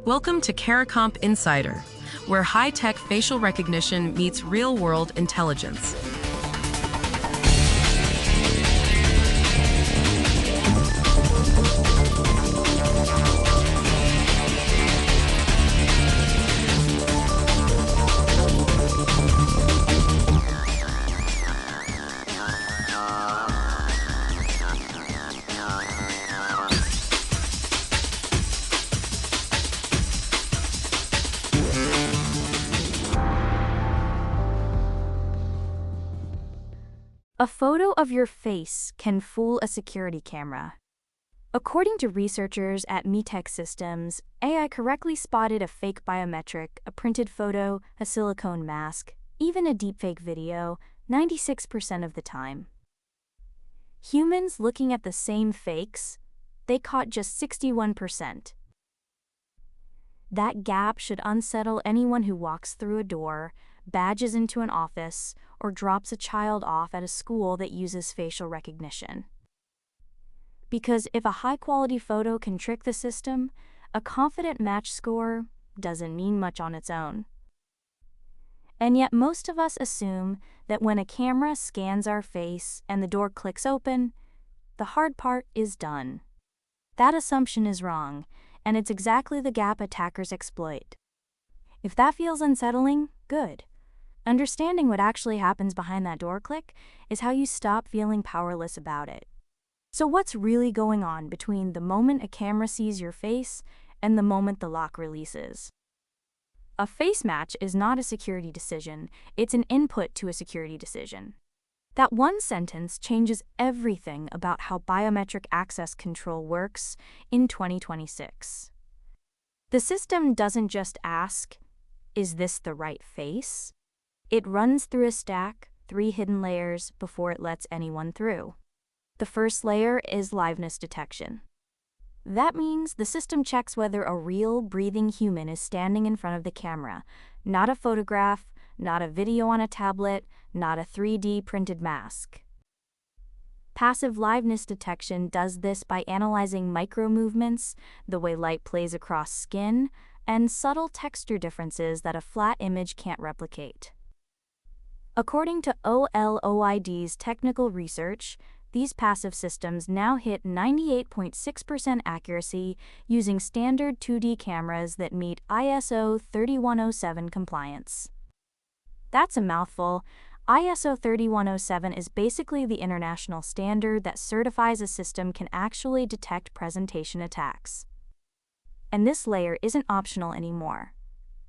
Welcome to CARICOMP Insider, where high-tech facial recognition meets real-world intelligence. A photo of your face can fool a security camera. According to researchers at Mitek Systems, AI correctly spotted a fake biometric, a printed photo, a silicone mask, even a deepfake video, 96% of the time. Humans looking at the same fakes, they caught just 61%. That gap should unsettle anyone who walks through a door, badges into an office, or drops a child off at a school that uses facial recognition. Because if a high-quality photo can trick the system, a confident match score doesn't mean much on its own. And yet most of us assume that when a camera scans our face and the door clicks open, the hard part is done. That assumption is wrong, and it's exactly the gap attackers exploit. If that feels unsettling, good. Understanding what actually happens behind that door click is how you stop feeling powerless about it. So what's really going on between the moment a camera sees your face and the moment the lock releases? A face match is not a security decision, it's an input to a security decision. That one sentence changes everything about how biometric access control works in 2026. The system doesn't just ask, "Is this the right face?" It runs through a stack, 3 hidden layers, before it lets anyone through. The first layer is liveness detection. That means the system checks whether a real, breathing human is standing in front of the camera, not a photograph, not a video on a tablet, not a 3D printed mask. Passive liveness detection does this by analyzing micro-movements, the way light plays across skin, and subtle texture differences that a flat image can't replicate. According to OLOID's technical research, these passive systems now hit 98.6% accuracy using standard 2D cameras that meet ISO 3107 compliance. That's a mouthful. ISO 3107 is basically the international standard that certifies a system can actually detect presentation attacks. And this layer isn't optional anymore.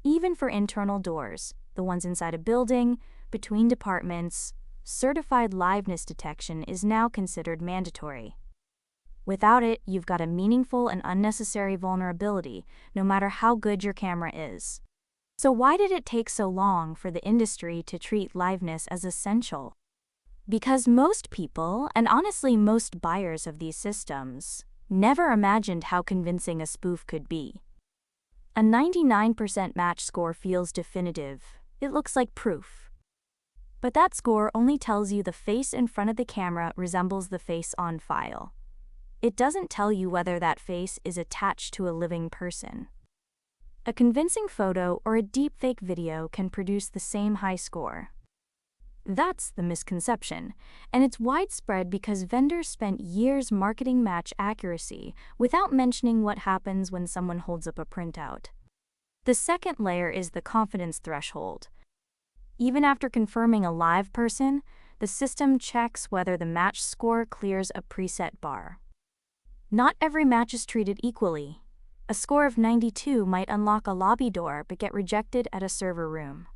Even for internal doors, the ones inside a building, between departments, certified liveness detection is now considered mandatory. Without it, you've got a meaningful and unnecessary vulnerability, no matter how good your camera is. So why did it take so long for the industry to treat liveness as essential? Because most people, and honestly most buyers of these systems, never imagined how convincing a spoof could be. A 99% match score feels definitive. It looks like proof. But that score only tells you the face in front of the camera resembles the face on file. It doesn't tell you whether that face is attached to a living person. A convincing photo or a deepfake video can produce the same high score. That's the misconception, and it's widespread because vendors spent years marketing match accuracy without mentioning what happens when someone holds up a printout. The second layer is the confidence threshold. Even after confirming a live person, the system checks whether the match score clears a preset bar. Not every match is treated equally. A score of 92 might unlock a lobby door but get rejected at a server room.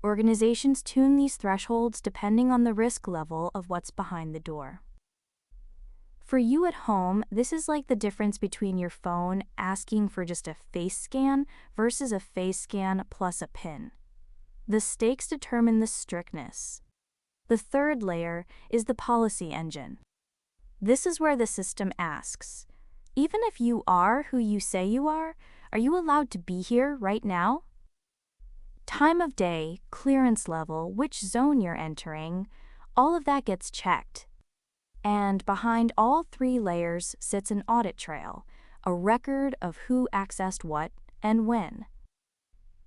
Organizations tune these thresholds depending on the risk level of what's behind the door. For you at home, this is like the difference between your phone asking for just a face scan versus a face scan plus a PIN. The stakes determine the strictness. The third layer is the policy engine. This is where the system asks, even if you are who you say you are you allowed to be here right now? Time of day, clearance level, which zone you're entering, all of that gets checked. And behind all 3 layers sits an audit trail, a record of who accessed what and when.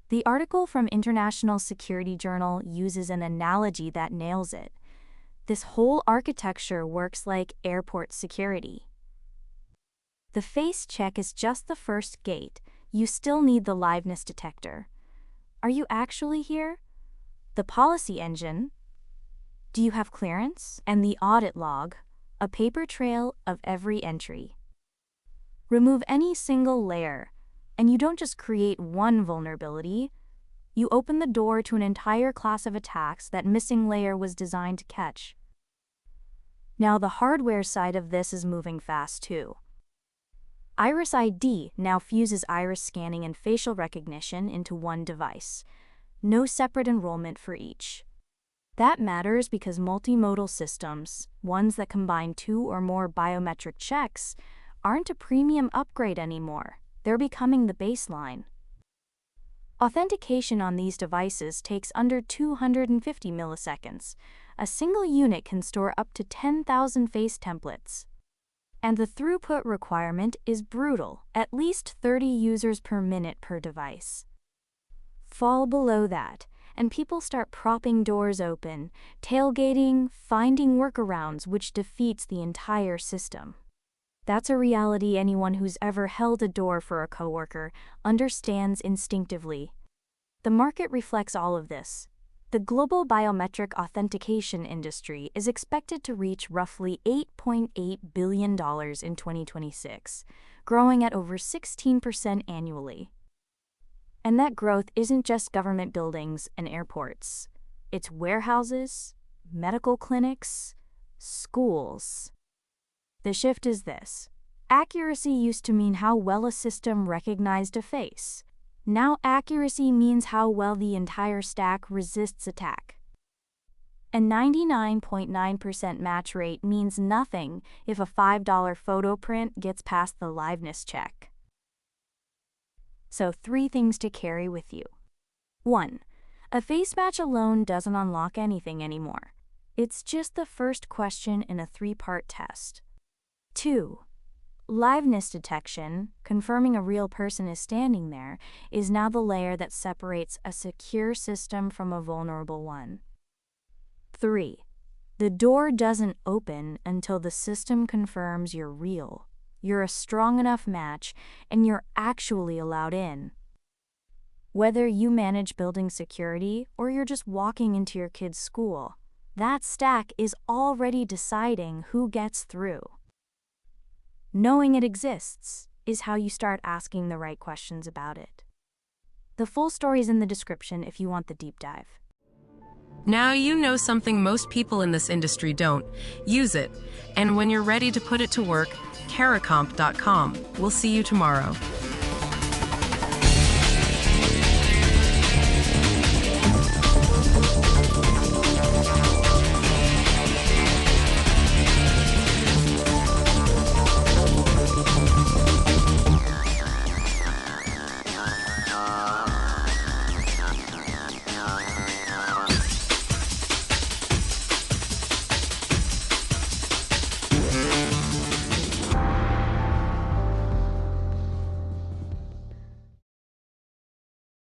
The article from International Security Journal uses an analogy that nails it. This whole architecture works like airport security. The face check is just the first gate. You still need the liveness detector. Are you actually here? The policy engine. Do you have clearance? And the audit log, a paper trail of every entry. Remove any single layer, and you don't just create one vulnerability. You open the door to an entire class of attacks that missing layer was designed to catch. Now the hardware side of this is moving fast too. Iris ID now fuses iris scanning and facial recognition into one device. No separate enrollment for each. That matters because multimodal systems, ones that combine 2 or more biometric checks, aren't a premium upgrade anymore. They're becoming the baseline. Authentication on these devices takes under 250 milliseconds. A single unit can store up to 10,000 face templates. And the throughput requirement is brutal, at least 30 users per minute per device. Fall below that, and people start propping doors open, tailgating, finding workarounds, which defeats the entire system. That's a reality anyone who's ever held a door for a coworker understands instinctively. The market reflects all of this. The global biometric authentication industry is expected to reach roughly $8.8 billion in 2026, growing at over 16% annually. And that growth isn't just government buildings and airports. It's warehouses, medical clinics, schools. The shift is this. Accuracy used to mean how well a system recognized a face. Now accuracy means how well the entire stack resists attack. A 99.9% match rate means nothing if a $5 photo print gets past the liveness check. So 3 things to carry with you. 1. A face match alone doesn't unlock anything anymore. It's just the first question in a 3-part test. 2. Liveness detection, confirming a real person is standing there, is now the layer that separates a secure system from a vulnerable one. 3. The door doesn't open until the system confirms you're real, you're a strong enough match, and you're actually allowed in. Whether you manage building security or you're just walking into your kid's school, that stack is already deciding who gets through. Knowing it exists is how you start asking the right questions about it. The full story is in the description if you want the deep dive. Now you know something most people in this industry don't. Use it. And when you're ready to put it to work, caracomp.com. We'll see you tomorrow.